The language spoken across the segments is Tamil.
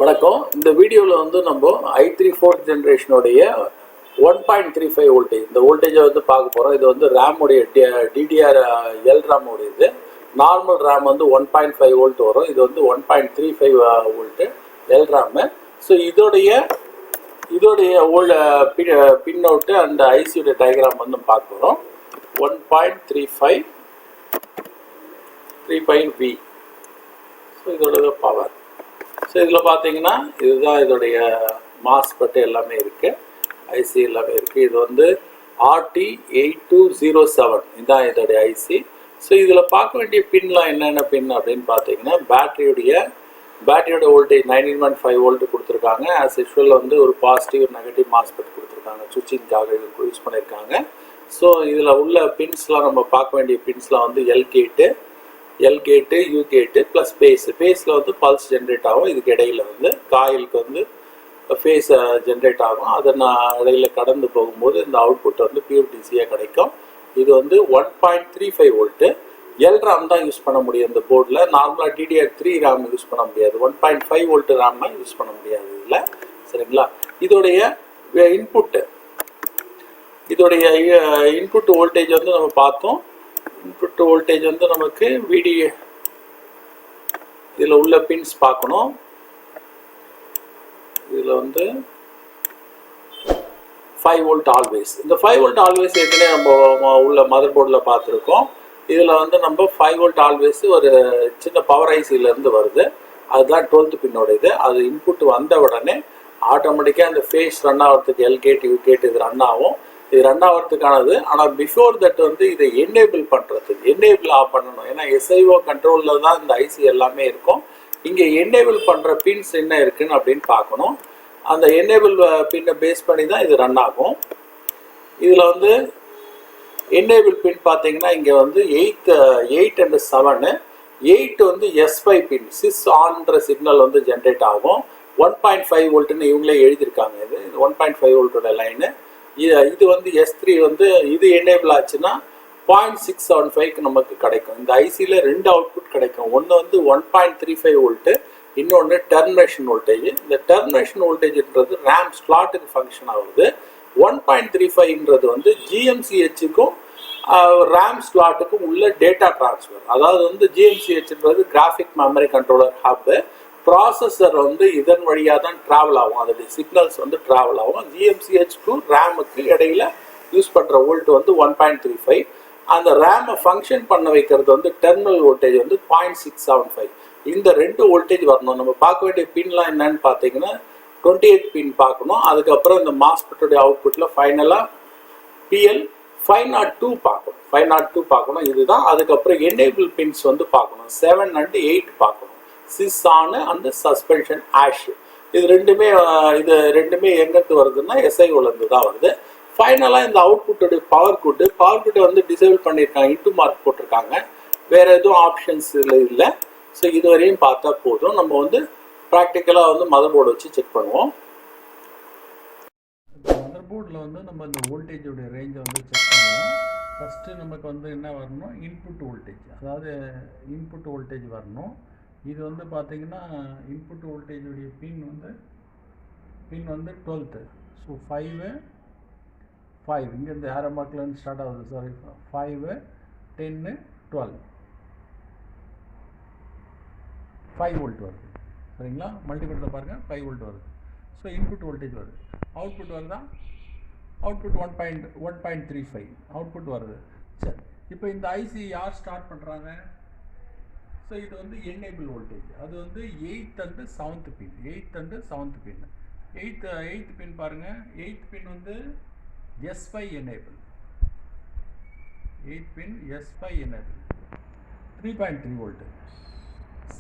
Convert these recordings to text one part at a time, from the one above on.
வணக்கம். இந்த வீடியோவில் வந்து நம்ம i3 4th ஜென்ரேஷனுடைய 1.35 வோல்டேஜ் இந்த வோல்டேஜை வந்து பார்க்க போகிறோம். இது வந்து ரேமுடைய டிடிஆர் எல் ரேம் உடையது. நார்மல் ரேம் வந்து 1.5 வோல்ட் வரும். இது வந்து 1.35 வோல்ட்டு எல் ரேமு. ஸோ இதோடைய பின் அவுட்டு அண்ட் ஐசியோட டயக்ராம் வந்து பார்க்க போகிறோம். 1.35 3.V. ஸோ இதோட பவர். ஸோ இதில் பார்த்தீங்கன்னா இதுதான் இதோடைய மாஸ்பெட் எல்லாமே இருக்குது, ஐசி எல்லாமே இருக்குது. இது வந்து RT8207 இதுதான் இதோடைய ஐசி. ஸோ இதில் பார்க்க வேண்டிய பின்லாம் என்னென்ன பின் அப்படின்னு பார்த்தீங்கன்னா, பேட்டரியோட வோல்டேஜ் 19.5 வோல்ட் கொடுத்துருக்காங்க. ஆஸ் யூஷுவல் வந்து ஒரு பாசிட்டிவ் நெகட்டிவ் மாஸ்பெட் கொடுத்துருக்காங்க, சுவிட்சிங்காக யூஸ் பண்ணியிருக்காங்க. ஸோ இதில் உள்ள பின்ஸ்லாம் நம்ம பார்க்க வேண்டிய பின்ஸ்லாம் வந்து எல் கேட்டு யூ கேட்டு ப்ளஸ் பேஸில் வந்து பல்ஸ் ஜென்ரேட் ஆகும். இதுக்கு இடையில வந்து காயிலுக்கு வந்து ஃபேஸ் ஜென்ரேட் ஆகும். அதை நான் இடையில கடந்து போகும்போது இந்த அவுட்புட் வந்து பியூர் டிசியாக கிடைக்கும். இது வந்து 1.35 வோல்ட்டு எல் ரேம் தான் யூஸ் பண்ண முடியும் இந்த போர்டில். நார்மலாக DDR3 ரேம் யூஸ் பண்ண முடியாது, 1.5 வோல்ட் ரேம் யூஸ் பண்ண முடியாது இதில். சரிங்களா? இதோடைய இன்புட் வோல்டேஜ் வந்து நம்ம பார்த்தோம். இன்புட் வோல்டேஜ் வந்து நமக்கு இதில் உள்ள பின்ஸ் பார்க்கணும். இதில் வந்து 5 வோல்ட் ஆல்வேஸ். இந்த 5 வோல்ட் ஆல்வேஸ் ஏற்கனவே நம்ம உள்ள மதர் போர்டில் பார்த்துருக்கோம். இதில் வந்து நம்ம 5 வோல்ட் ஆல்வேஸ் ஒரு சின்ன பவர் ஐசியிலேருந்து வருது. அதுதான் 12th பின்னோட இது. அது இன்புட் வந்த உடனே ஆட்டோமேட்டிக்காக அந்த ஃபேஸ் ரன் ஆகிறதுக்கு எல் கேட் யூ கேட் இது ரன் ஆகும். இது ரன் ஆகிறதுக்கானது. ஆனால் பிஃபோர் தட் வந்து இதை என்னேபிள் ஆஃப் பண்ணணும். ஏன்னா SIO கண்ட்ரோலில் தான் இந்த ஐசி எல்லாமே இருக்கும். இங்கே என்னேபிள் பண்ணுற பின்ஸ் என்ன இருக்குன்னு அப்படின்னு பார்க்கணும். அந்த என்னேபிள் பின்னை பேஸ் பண்ணி தான் இது ரன் ஆகும். இதில் வந்து என்னேபிள் பின் பார்த்தீங்கன்னா இங்கே வந்து 8 and 7. 8 வந்து S5 பின், சிஸ் ஆன்ற சிக்னல் வந்து ஜென்ரேட் ஆகும். 1.5 வோல்ட்டுன்னு இவங்களே எழுதியிருக்காங்க. இது 1.5 வோல்ட்டோட லைனு. இது வந்து S3 வந்து இது என்னேபிள் ஆச்சுன்னா 0.675க்கு நமக்கு கிடைக்கும். இந்த ஐசியில் 2 அவுட்புட் கிடைக்கும். ஒன்று வந்து 1.35 வோல்ட்டு, இன்னொன்று டெர்மினேஷன் வோல்டேஜ். இந்த டெர்மினேஷன் வோல்டேஜ்ன்றது ரேம் ஸ்லாட்டுக்கு ஃபங்க்ஷன் ஆகுது. 1.35ன்றது வந்து GMCHக்கும் ரேம் ஸ்லாட்டுக்கும் உள்ள டேட்டா டிரான்ஸ்ஃபர். அதாவது வந்து GMCHன்றது graphic memory controller hub. Processor வந்து இதன் வழியாக தான் ட்ராவல் ஆகும், அதோடைய சிக்னல்ஸ் வந்து ட்ராவல் ஆகும். GMCH டு ரேமுக்கு இடையில யூஸ் பண்ணுற வோல்ட் வந்து 1.35. அந்த ரேமை ஃபங்க்ஷன் பண்ண வைக்கிறது வந்து டெர்மினல் வோல்டேஜ் வந்து 0.675. இந்த 2 வோல்டேஜ் வரணும். நம்ம பார்க்க வேண்டிய பின்லாம் என்னன்னு பார்த்தீங்கன்னா 28 பின் பார்க்கணும். அதுக்கப்புறம் இந்த மாஸ்பெட்டோடைய அவுட்புட்டில் ஃபைனலாக PL 502 பார்க்கணும். இதுதான். அதுக்கப்புறம் என்னேபிள் பின்ஸ் வந்து பார்க்கணும். 7 and 8 பார்க்கணும். சிஸ் ஆன் அந்த சஸ்பென்ஷன் ஆஷ். இது ரெண்டுமே எங்கேருந்து வருதுன்னா SIOலேருந்து தான் வருது. ஃபைனலாக இந்த அவுட்புட்டோடைய பவர் குட்டை வந்து டிசேபிள் பண்ணியிருக்காங்க, இன்டு மார்க் போட்டிருக்காங்க. வேறு எதுவும் ஆப்ஷன்ஸ் இதில் இல்லை. ஸோ இது வரையும் பார்த்தா போதும். நம்ம வந்து ப்ராக்டிக்கலாக வந்து மதர் போர்டு வச்சு செக் பண்ணுவோம். மதர் போர்டில் வந்து நம்ம இந்த வோல்டேஜோடைய ரேஞ்சை வந்து செக் பண்ணுவோம். ஃபஸ்ட்டு நமக்கு வந்து என்ன வரணும், இன்புட் வோல்டேஜ், அதாவது இன்புட் வோல்டேஜ் வரணும். இது வந்து பார்த்தீங்கன்னா இன்புட் வோல்டேஜுடைய பின் வந்து 12th. ஸோ 5 இங்கேருந்து ஏரோ மார்க்லேருந்து ஸ்டார்ட் ஆகுது. சாரி, 5 10 12 5 வோல்ட் வருது. சரிங்களா? மல்டிமீட்டரில் பாருங்கள் 5 வோல்ட் வருது. ஸோ இன்புட் வோல்டேஜ் வருது. அவுட்புட் வருதா? அவுட்புட் 1.35 அவுட்புட் வருது. சரி, இப்போ இந்த ஐசி யார் ஸ்டார்ட் பண்ணுறாங்க? ஸோ இது வந்து என்னேபிள் வோல்டேஜ். அது வந்து 8th and 7th bin. 8th பின் பாருங்கள். 8th பின் வந்து S5 என்னேபிள். 8th பின் S5 என்னேபிள் 3.3 வோல்ட்டு.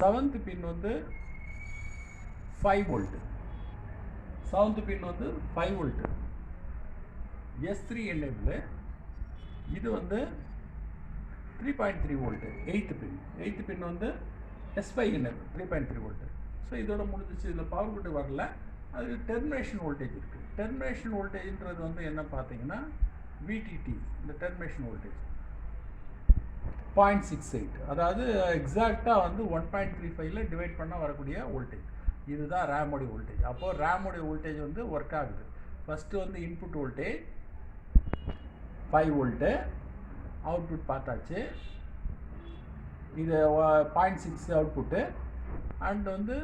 7th பின் வந்து 5 வோல்ட்டு. 7th பின் வந்து 5 வோல்ட்டு. S3 enable. இது வந்து 3.3 வோல்ட்டு. 8th பின் வந்து S5 என்னேபிள் 3.3 வோல்ட்டு. ஸோ இதோட முடிஞ்சிச்சு. இதில் பவர் குட்டு வரல. அது டெர்மினேஷன் வோல்டேஜ் இருக்குது. டெர்மினேஷன் வோல்டேஜ்ன்றது வந்து என்ன பார்த்தீங்கன்னா VTT. இந்த டெர்மினேஷன் வோல்டேஜ் 0.68, அதாவது எக்ஸாக்டாக வந்து 1.35ல் டிவைட் பண்ணால் வரக்கூடிய வோல்டேஜ். இதுதான் ரேமோடைய வோல்டேஜ். அப்போது ரேமோடைய வோல்டேஜ் வந்து ஒர்க் ஆகுது. ஃபஸ்ட்டு வந்து இன்புட் வோல்டேஜ் 5 வோல்ட்டு, அவுட்புட் பார்த்தாச்சு. இது 0.6 அவுட்புட்டு அண்ட் வந்து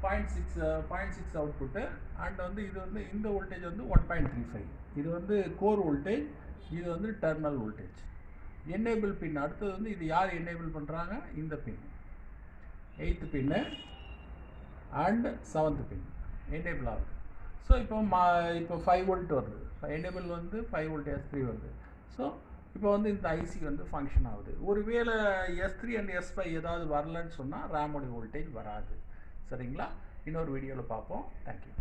0.6 அவுட்புட்டு அண்ட் வந்து இது வந்து இந்த வோல்டேஜ் வந்து 1.35. இது வந்து கோர் வோல்டேஜ், இது வந்து டெர்மினல் வோல்டேஜ். எனேபிள் பின் அடுத்தது வந்து இது யார் எனேபிள் பண்ணுறாங்க? இந்த pin 8th pin and 7th pin enable ஆகுது. ஸோ இப்போ 5 வோல்ட் வருது. எனேபிள் வந்து 5 வோல்ட் S3 வருது. ஸோ இப்போ வந்து இந்த ஐசி வந்து ஃபங்க்ஷன் ஆகுது. ஒருவேளை S3 அண்ட் S5 ஏதாவது வரலன்னு சொன்னால் ரேமோடைய வோல்டேஜ் வராது. சரிங்களா? இன்னொரு வீடியோவில் பார்ப்போம். தேங்க்யூ.